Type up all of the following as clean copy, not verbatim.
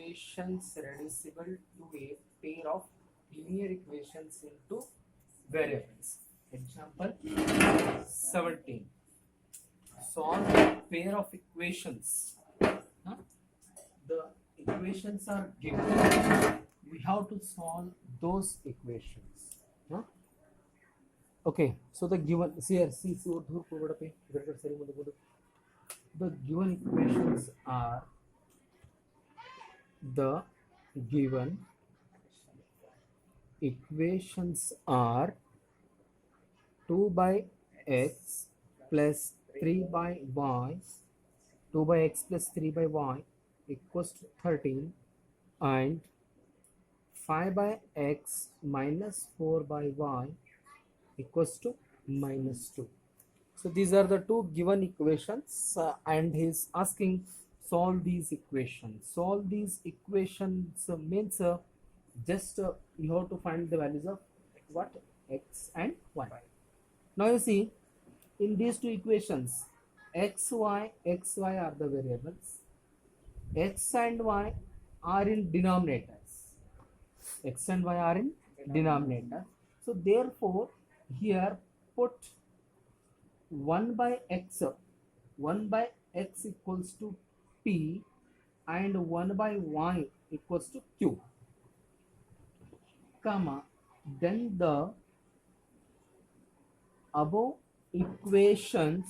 equations reducible to a pair of linear equations into variables. Example 17. Solve a pair of equations. Huh? The equations are given. We have to solve those equations. Huh? Okay, so the given the given equations are the given equations are 2 by x plus 3 by y, 2 by x plus 3 by y equals to 13, and 5 by x minus 4 by y equals to minus 2. So these are the two given equations, and he is asking solve these equations. Solve these equations means just you have to find the values of what, x and y. Now you see, in these two equations, x, y are the variables. X and y are in denominators. X and y are in denominator. So therefore, here put 1 by x equals to p and 1 by y equals to q, comma, then the above equations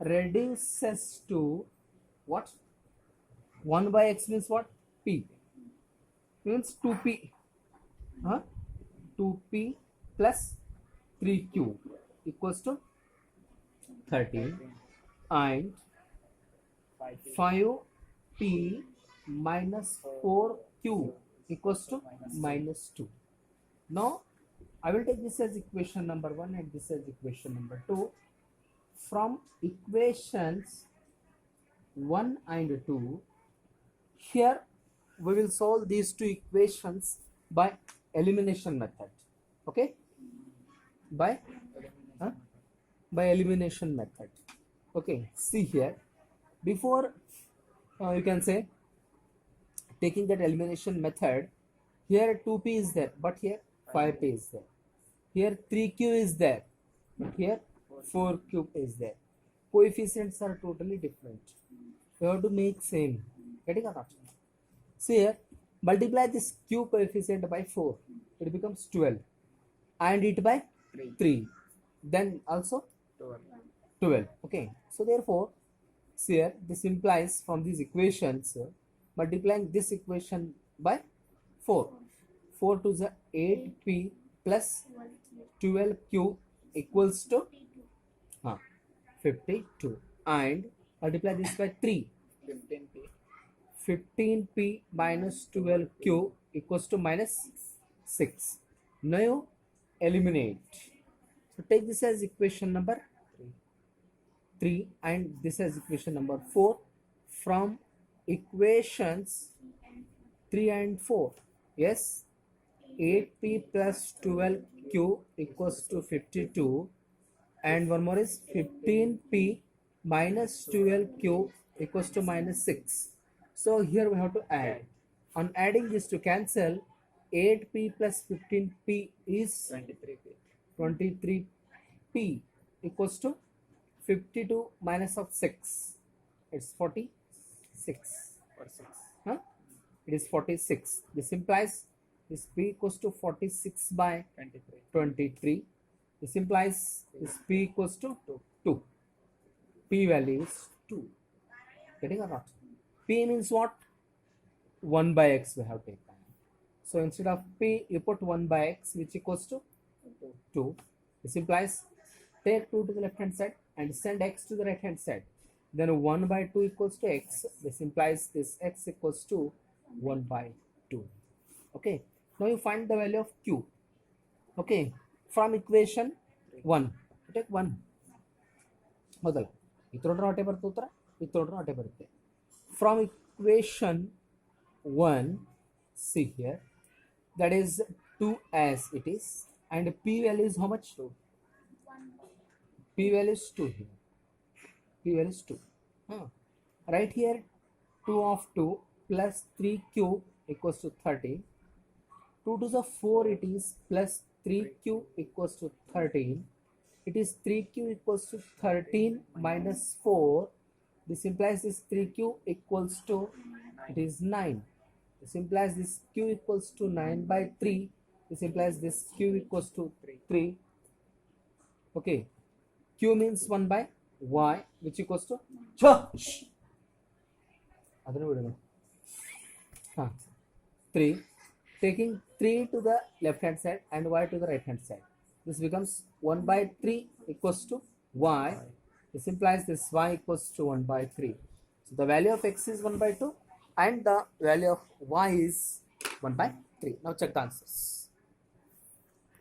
reduces to what? 1 by x means what? P means 2p, 2p plus 3q equals to 13, and 5p minus 4q equals to minus 2. Now I will take this as equation number 1 and this as equation number 2. From equations 1 and 2, here we will solve these two equations by elimination method. Okay, by elimination method. Okay, see here, before you can say taking that elimination method, here 2p is there, but here 5p is there. Here 3q is there, but here 4q is there. Coefficients are totally different. You have to make same. Getting or not? See here, multiply this q coefficient by 4, it becomes 12, and it by 3, then also 12. Okay, so therefore, see here, this implies from these equations, multiplying this equation by 4 to the 8p plus 12q equals to 52, and multiply this by 3, 15p minus 12q equals to minus 6. Now you eliminate. So take this as equation number 3 and this as equation number 4. From equations 3 and 4, yes, 8p plus 12q equals to 52, and one more is 15p minus 12q equals to minus 6. So here we have to add. On adding this to cancel, 8p plus 15p is 23p equals to 52 minus of 6. It's 46. It is 46. This implies this p equals to 46 by 23. This implies this p equals to 2. P value is 2. Getting or not? P means what? 1 by x we have taken. So instead of p, you put 1 by x, which equals to 2. This implies take 2 to the left hand side and send x to the right hand side. Then 1 by 2 equals to x. This implies this x equals to 1 by 2. Okay. Now you find the value of q. Okay. From equation 1, you take 1. Modala. From equation 1, see here, that is 2 as it is, and p value is how much? 2. P value is 2 here. P value is 2. Right here 2 of 2 plus 3 cube equals to 13. 2 to the 4 it is plus 3 cube equals to 13. It is 3 cube equals to 13 minus 4. This implies this 3 cube equals to, it is 9. This implies this q equals to 9 by 3. This implies this q equals to 3. Okay. Q means 1 by y, which equals to 3. Taking 3 to the left hand side and y to the right hand side. This becomes 1 by 3 equals to y. This implies this y equals to 1 by 3. So the value of x is 1 by 2 and the value of y is 1 by 3. Now check the answers.